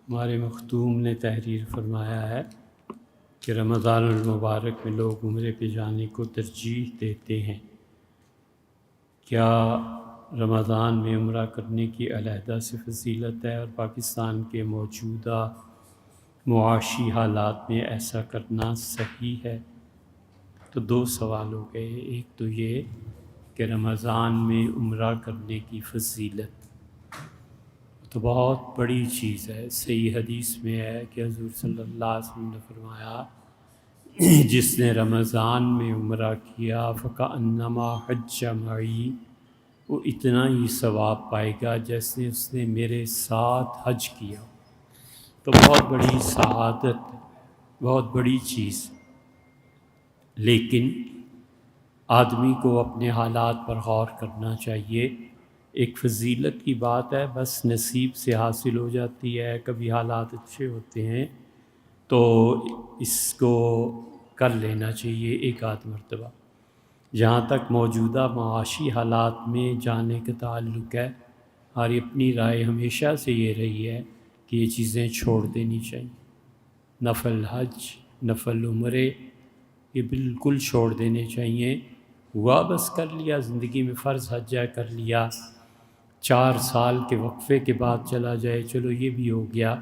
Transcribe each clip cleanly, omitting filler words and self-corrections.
ہمارے مختوم نے تحریر فرمایا ہے کہ رمضان المبارک میں لوگ عمرے پہ جانے کو ترجیح دیتے ہیں۔ کیا رمضان میں عمرہ کرنے کی علیحدہ سے فضیلت ہے اور پاکستان کے موجودہ معاشی حالات میں ایسا کرنا صحیح ہے؟ تو دو سوال ہو گئے۔ ایک تو یہ کہ رمضان میں عمرہ کرنے کی فضیلت تو بہت بڑی چیز ہے۔ صحیح حدیث میں ہے کہ حضور صلی اللہ علیہ وسلم نے فرمایا جس نے رمضان میں عمرہ کیا فکأنما حج معی، وہ اتنا ہی ثواب پائے گا جیسے اس نے میرے ساتھ حج کیا۔ تو بہت بڑی سعادت، بہت بڑی چیز۔ لیکن آدمی کو اپنے حالات پر غور کرنا چاہیے۔ ایک فضیلت کی بات ہے، بس نصیب سے حاصل ہو جاتی ہے، کبھی حالات اچھے ہوتے ہیں تو اس کو کر لینا چاہیے ایک آدھ مرتبہ۔ جہاں تک موجودہ معاشی حالات میں جانے کا تعلق ہے، ہماری اپنی رائے ہمیشہ سے یہ رہی ہے کہ یہ چیزیں چھوڑ دینی چاہیے۔ نفل حج، نفل عمرے یہ بالکل چھوڑ دینے چاہیے۔ ہوا بس کر لیا، زندگی میں فرض حج ہے کر لیا، 4 سال کے وقفے کے بعد چلا جائے، چلو یہ بھی ہو گیا۔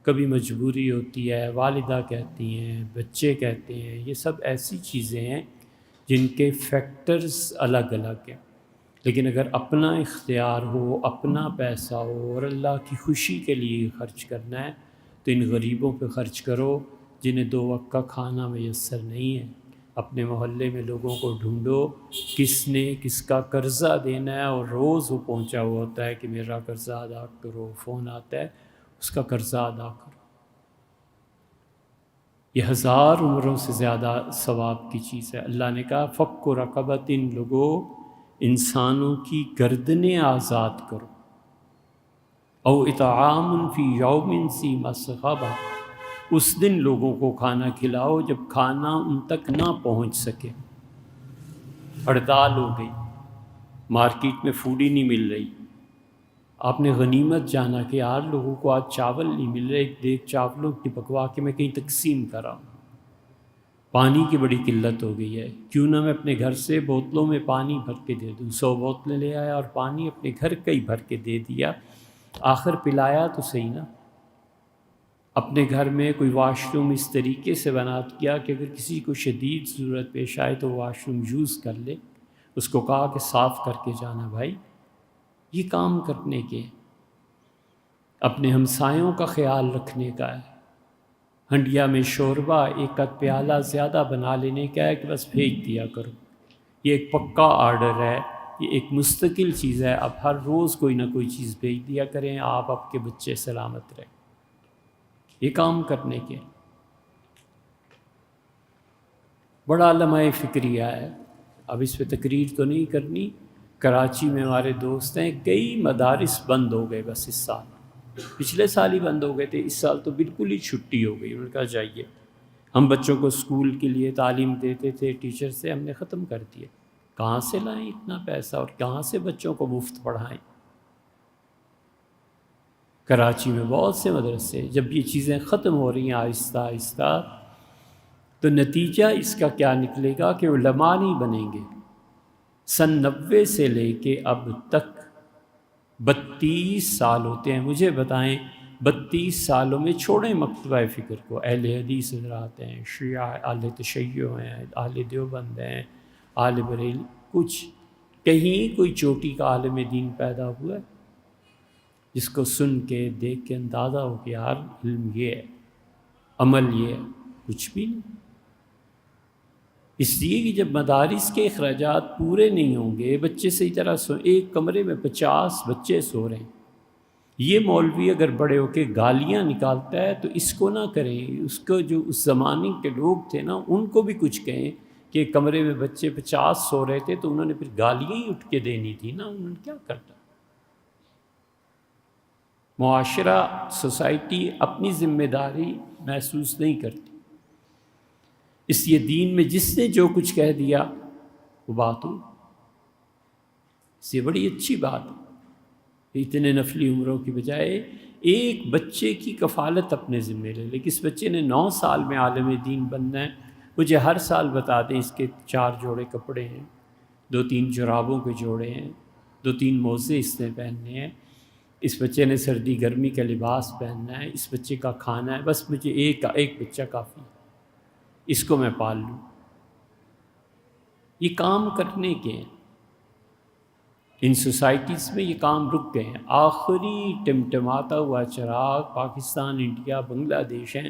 کبھی مجبوری ہوتی ہے، والدہ کہتی ہیں، بچے کہتے ہیں، یہ سب ایسی چیزیں ہیں جن کے فیکٹرز الگ الگ ہیں۔ لیکن اگر اپنا اختیار ہو، اپنا پیسہ ہو اور اللہ کی خوشی کے لیے خرچ کرنا ہے تو ان غریبوں پہ خرچ کرو جنہیں 2 وقت کا کھانا میسر نہیں ہے۔ اپنے محلے میں لوگوں کو ڈھونڈو کس نے کس کا قرضہ دینا ہے اور روز وہ پہنچا ہوا ہوتا ہے کہ میرا قرضہ ادا کرو، فون آتا ہے اس کا قرضہ ادا کرو۔ یہ 1000 عمروں سے زیادہ ثواب کی چیز ہے۔ اللہ نے کہا فک رقبۃ، لوگوں انسانوں کی گردنیں آزاد کرو، او اطعام فی یوم ذی مسغبہ، اس دن لوگوں کو کھانا کھلاؤ جب کھانا ان تک نہ پہنچ سکے۔ ہڑتال ہو گئی، مارکیٹ میں فوڈ ہی نہیں مل رہی، آپ نے غنیمت جانا کہ یار لوگوں کو آج چاول نہیں مل رہے، ایک دیگ چاولوں کی پکوا کے میں کہیں تقسیم کراؤں۔ پانی کی بڑی قلت ہو گئی ہے، کیوں نہ میں اپنے گھر سے بوتلوں میں پانی بھر کے دے دوں۔ 100 بوتلیں لے آیا اور پانی اپنے گھر کا ہی بھر کے دے دیا، آخر پلایا تو صحیح نا۔ اپنے گھر میں کوئی واش روم اس طریقے سے بنا دیا کہ اگر کسی کو شدید ضرورت پیش آئے تو واش روم یوز کر لے، اس کو کہا کہ صاف کر کے جانا بھائی۔ یہ کام کرنے کے، اپنے ہمسایوں کا خیال رکھنے کا ہے۔ ہنڈیا میں شوربہ ایک آدھ پیالہ زیادہ بنا لینے کا ہے کہ بس بھیج دیا کرو۔ یہ ایک پکا آرڈر ہے، یہ ایک مستقل چیز ہے۔ اب ہر روز کوئی نہ کوئی چیز بھیج دیا کریں، آپ کے بچے سلامت رہیں۔ یہ کام کرنے کے بڑا لمحہ فکریہ ہے۔ اب اس پہ تقریر تو نہیں کرنی۔ کراچی میں ہمارے دوست ہیں، کئی مدارس بند ہو گئے بس اس سال، پچھلے سال ہی بند ہو گئے تھے، اس سال تو بالکل ہی چھٹی ہو گئی۔ انہوں نے کہا جائیے، ہم بچوں کو اسکول کے لیے تعلیم دیتے تھے ٹیچر سے، ہم نے ختم کر دیا۔ کہاں سے لائیں اتنا پیسہ اور کہاں سے بچوں کو مفت پڑھائیں؟ کراچی میں بہت سے مدرسے، جب یہ چیزیں ختم ہو رہی ہیں آہستہ آہستہ تو نتیجہ اس کا کیا نکلے گا کہ علماء نہیں بنیں گے۔ سن 90 سے لے کے اب تک 32 سال ہوتے ہیں، مجھے بتائیں 32 سالوں میں، چھوڑیں مکتبہ فکر کو، اہل حدیث حضرات ہیں، شیعہ اہل تشیع ہیں، اہل دیوبند ہیں، اہل بریل، کچھ کہیں کوئی چوٹی کا عالم دین پیدا ہوا ہے جس کو سن کے دیکھ کے اندازہ ہو کہ یار علم یہ ہے، عمل یہ ہے؟ کچھ بھی نہیں۔ اس لیے کہ جب مدارس کے اخراجات پورے نہیں ہوں گے، بچے صحیح طرح ایک کمرے میں 50 بچے سو رہے ہیں، یہ مولوی اگر بڑے ہو کے گالیاں نکالتا ہے تو اس کو نہ کریں، اس کو جو اس زمانے کے لوگ تھے نا ان کو بھی کچھ کہیں کہ کمرے میں بچے 50 سو رہے تھے تو انہوں نے پھر گالیاں ہی اٹھ کے دینی تھی نا، انہوں نے کیا کرنا۔ معاشرہ، سوسائٹی اپنی ذمہ داری محسوس نہیں کرتی، اس لیے دین میں جس نے جو کچھ کہہ دیا وہ بات ہو، اس یہ بڑی اچھی بات ہے۔ اتنے نفلی عمروں کی بجائے ایک بچے کی کفالت اپنے ذمہ لے لے کہ اس بچے نے 9 سال میں عالم دین بننا ہے، مجھے ہر سال بتا دیں اس کے 4 جوڑے کپڑے ہیں، 2-3 جرابوں کے جوڑے ہیں، 2-3 موزے اس نے پہننے ہیں، اس بچے نے سردی گرمی کا لباس پہننا ہے، اس بچے کا کھانا ہے، بس مجھے ایک بچہ کافی، اس کو میں پال لوں۔ یہ کام کرنے کے ہیں، ان سوسائٹیز میں یہ کام رک گئے ہیں۔ آخری ٹمٹماتا ہوا چراغ پاکستان، انڈیا، بنگلہ دیش ہیں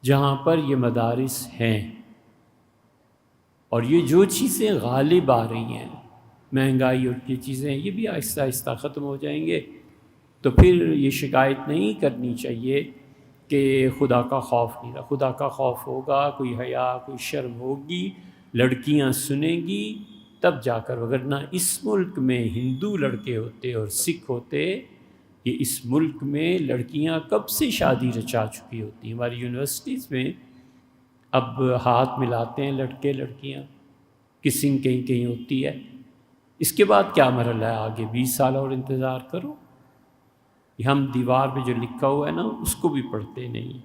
جہاں پر یہ مدارس ہیں، اور یہ جو چیزیں غالب آ رہی ہیں، مہنگائی اور یہ چیزیں، یہ بھی آہستہ آہستہ ختم ہو جائیں گے۔ تو پھر یہ شکایت نہیں کرنی چاہیے کہ خدا کا خوف نہیں رہا۔ خدا کا خوف ہوگا، کوئی حیا، کوئی شرم ہوگی، لڑکیاں سنیں گی، تب جا کر، وگرنہ اس ملک میں ہندو لڑکے ہوتے اور سکھ ہوتے، یہ اس ملک میں لڑکیاں کب سے شادی رچا چکی ہوتی ہیں۔ ہماری یونیورسٹیز میں اب ہاتھ ملاتے ہیں لڑکے لڑکیاں، کسنگ کہیں کہیں ہوتی ہے۔ اس کے بعد کیا مرحلہ ہے آگے؟ 20 سال اور انتظار کرو۔ ہم دیوار پہ جو لکھا ہوا ہے نا، اس کو بھی پڑھتے نہیں۔